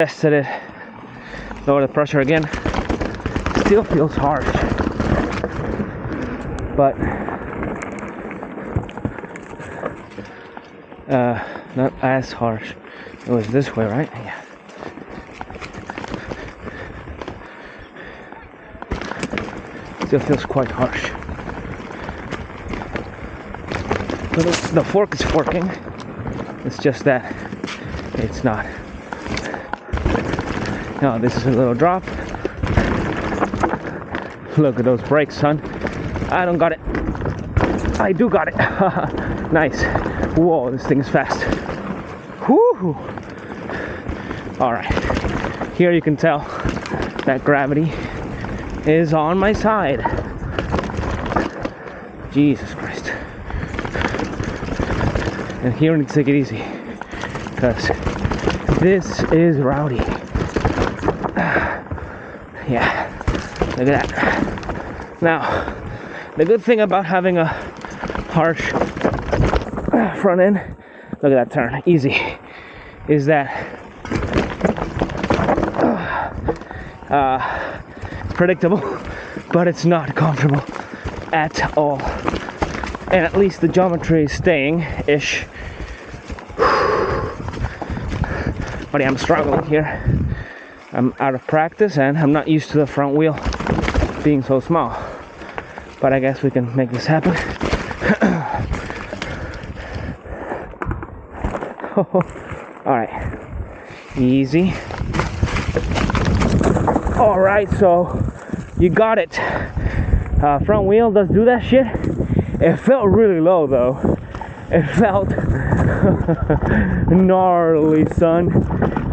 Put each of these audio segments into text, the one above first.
Tested it, lower the pressure again. Still feels harsh, but not as harsh. It was this way, right? Yeah. Still feels quite harsh. But the fork is forking. It's just that it's not. Now this is a little drop. Look at those brakes, son. I don't got it. I do got it. Nice. Whoa, this thing is fast. Woo! Alright. Here you can tell that gravity is on my side. Jesus Christ. And here I need to take it easy, because this is rowdy. Yeah, look at that. Now, the good thing about having a harsh front end, look at that turn, easy, is that predictable, but it's not comfortable at all. And at least the geometry is staying-ish. But yeah, I'm struggling here. I'm out of practice and I'm not used to the front wheel being so small. But I guess we can make this happen. Alright. Easy. Alright, so you got it. Front wheel does do that shit. It felt really low though. It felt gnarly, son.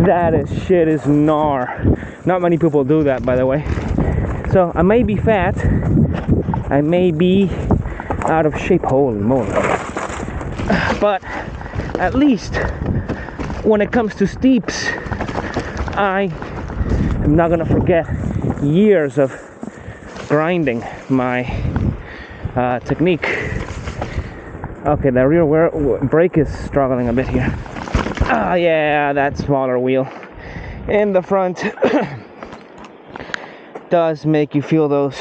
That shit is gnar. Not many people do that, by the way. So I may be fat. I may be out of shape. Holy moly. But at least when it comes to steeps, I am not gonna forget years of grinding my technique. Okay, the rear brake is struggling a bit here. Ah, yeah, that smaller wheel in the front does make you feel those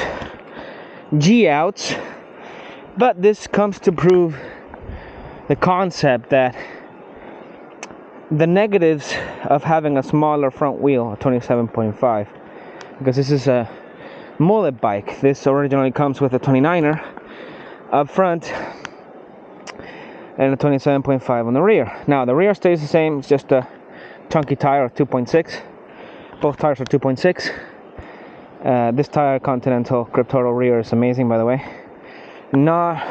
G outs, but this comes to prove the concept that the negatives of having a smaller front wheel, a 27.5, because this is a mullet bike. This originally comes with a 29er up front and a 27.5 on the rear. Now the rear stays the same, it's just a chunky tire of 2.6. Both tires are 2.6. This tire, Continental Grip Total rear, is amazing, by the way. Not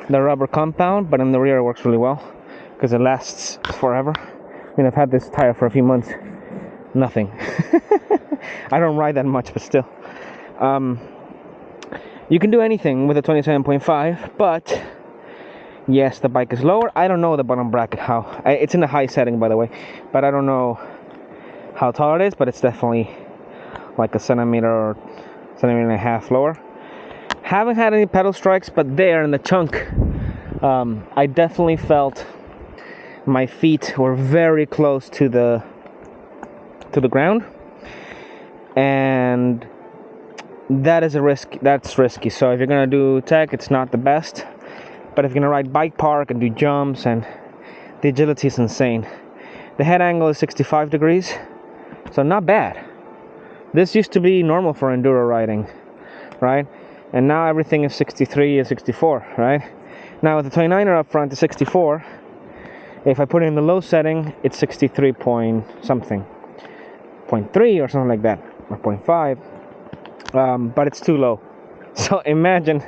the rubber compound, but in the rear it works really well because it lasts forever. I mean, I've had this tire for a few months. Nothing. I don't ride that much, but still. You can do anything with a 27.5, but yes, the bike is lower. I don't know the bottom bracket, how. It's in the high setting, by the way, but I don't know how tall it is, but it's definitely like a centimeter and a half lower. Haven't had any pedal strikes, but there in the chunk, I definitely felt my feet were very close to the ground, and that is a risk. That's risky. So if you're gonna do tech, it's not the best. But if you're gonna ride bike park and do jumps, and the agility is insane. The head angle is 65 degrees, so not bad. This used to be normal for enduro riding, right? And now everything is 63 and 64, right? Now with the 29er up front, the 64. If I put it in the low setting, it's 63 point something, 0.3 or something like that, or 0.5. But it's too low. So imagine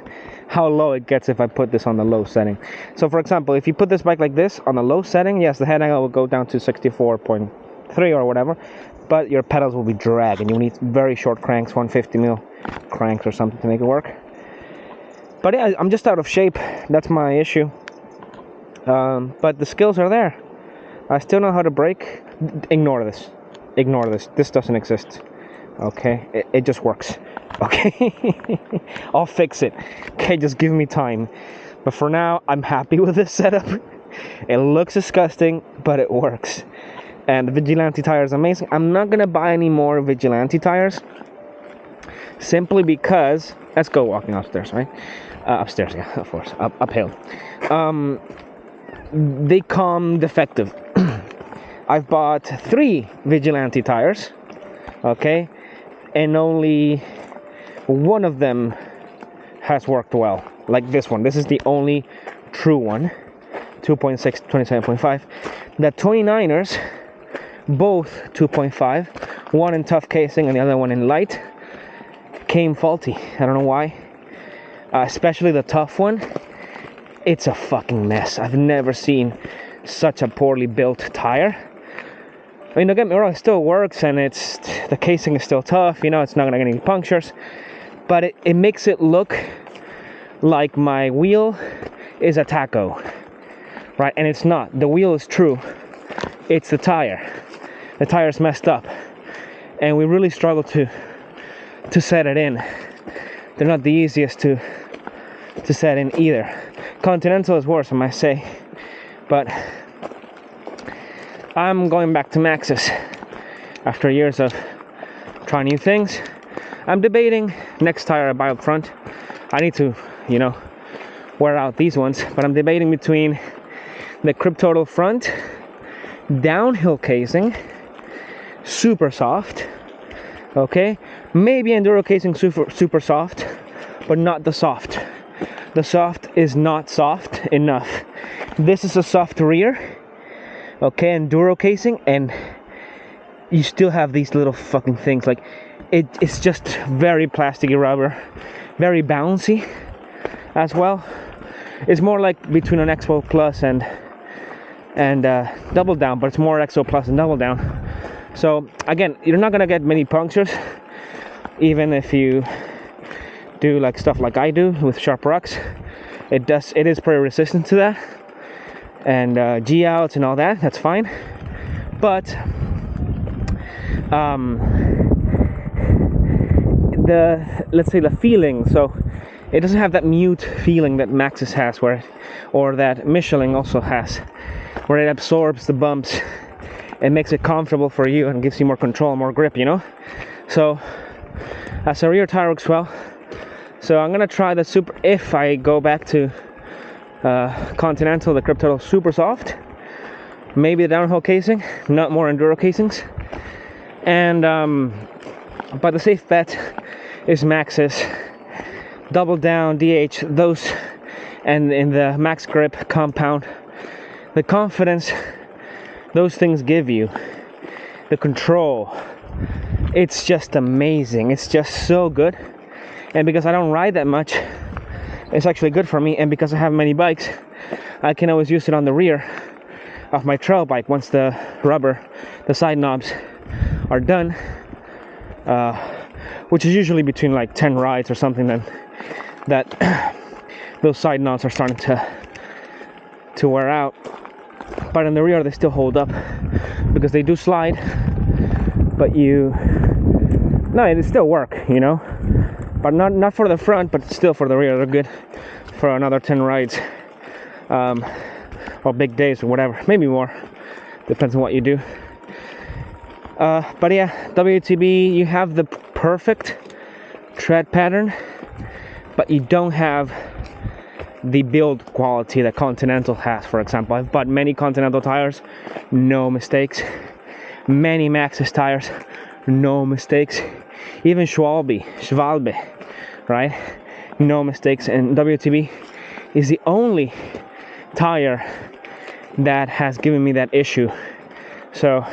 how low it gets if I put this on the low setting. So for example, if you put this bike like this on the low setting, yes, the head angle will go down to 64.3 or whatever, but your pedals will be dragged and you'll need very short cranks, 150 mil cranks or something to make it work. But yeah, I'm just out of shape. That's my issue. But the skills are there. I still know how to brake. Ignore this. This doesn't exist. Okay, it just works. Okay, I'll fix it. Okay, just give me time. But for now, I'm happy with this setup. It looks disgusting, but it works. And the Vigilante tire is amazing. I'm not gonna buy any more Vigilante tires, simply because, let's go walking upstairs, right? Upstairs, yeah, of course, uphill. They come defective. I've bought 3 Vigilante tires, okay, and only one of them has worked well, like this one. This is the only true one, 2.6, 27.5. The 29ers, both 2.5, one in tough casing and the other one in light, came faulty. I don't know why. Especially the tough one, it's a fucking mess. I've never seen such a poorly built tire. I mean, don't get me wrong, it still works, and the casing is still tough, it's not gonna get any punctures, but it makes it look like my wheel is a taco, right? And it's not. The wheel is true. It's the tire. The tire's messed up, and we really struggle to set it in. They're not the easiest to set in either. Continental is worse, I might say, but I'm going back to Maxxis after years of trying new things. I'm debating next tire I buy up front. I need to, wear out these ones, but I'm debating between the Cryptotal front downhill casing, super soft, okay, maybe enduro casing, super soft, but not the soft. The soft is not soft enough. This is a soft rear, okay, enduro casing, and you still have these little fucking things. Like, it's just very plasticky rubber, very bouncy as well. It's more like between an Expo Plus and Double Down, but it's more Expo Plus and Double Down. So again, you're not gonna get many punctures, even if you do like stuff like I do with sharp rocks. It is pretty resistant to that, and G outs and all that. That's fine, but let's say the feeling. So it doesn't have that mute feeling that Maxxis has, or that Michelin also has, where it absorbs the bumps and makes it comfortable for you and gives you more control, more grip, So as a rear tire works well. So I'm gonna try the super, if I go back to Continental, the Cryptotal super soft, maybe the downhill casing, not more enduro casings, and but the safe bet is Maxxis, Double Down, DH, those, and in the Max Grip compound, the confidence those things give you, the control, it's just amazing. It's just so good. And because I don't ride that much, it's actually good for me. And because I have many bikes, I can always use it on the rear of my trail bike once the side knobs are done, which is usually between like 10 rides or something. Then that those side knobs are starting to wear out. But in the rear, they still hold up because they do slide. But it still work, But not for the front, but still for the rear. They're good for another 10 rides, or big days or whatever. Maybe more. Depends on what you do. But yeah, WTB, you have the perfect tread pattern, but you don't have the build quality that Continental has. For example, I've bought many Continental tires, no mistakes. Many Maxxis tires, no mistakes. Even Schwalbe, right? No mistakes. And WTB is the only tire that has given me that issue. So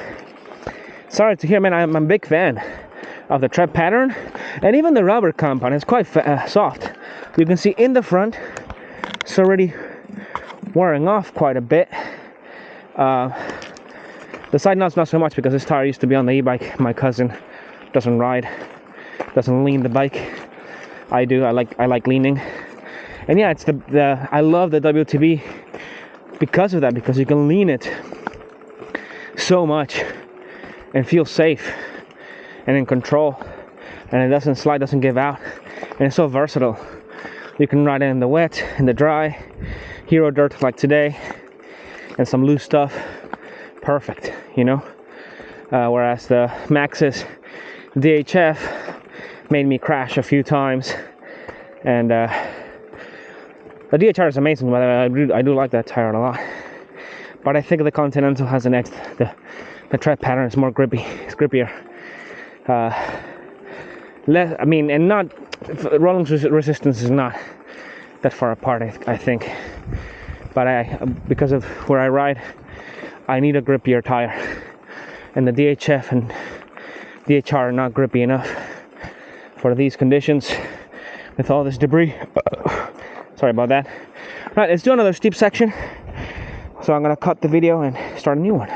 sorry to hear, man. I'm a big fan of the tread pattern, and even the rubber compound is quite soft. You can see in the front, it's already wearing off quite a bit. The side knobs not so much, because this tire used to be on the e-bike. My cousin doesn't lean the bike. I do. I like leaning. And yeah, it's I love the WTB because of that, because you can lean it so much and feel safe and in control, and it doesn't slide, doesn't give out, and it's so versatile. You can ride it in the wet, in the dry, hero dirt like today, and some loose stuff. Perfect, whereas the Maxxis DHF made me crash a few times. And the DHR is amazing, by the way. I do like that tire a lot. But I think the Continental has the tread pattern is more grippy. It's grippier. And not rolling resistance is not that far apart, I think. But because of where I ride, I need a grippier tire, and the DHF and DHR are not grippy enough for these conditions with all this debris. Sorry about that. Right, let's do another steep section. So I'm gonna cut the video and start a new one.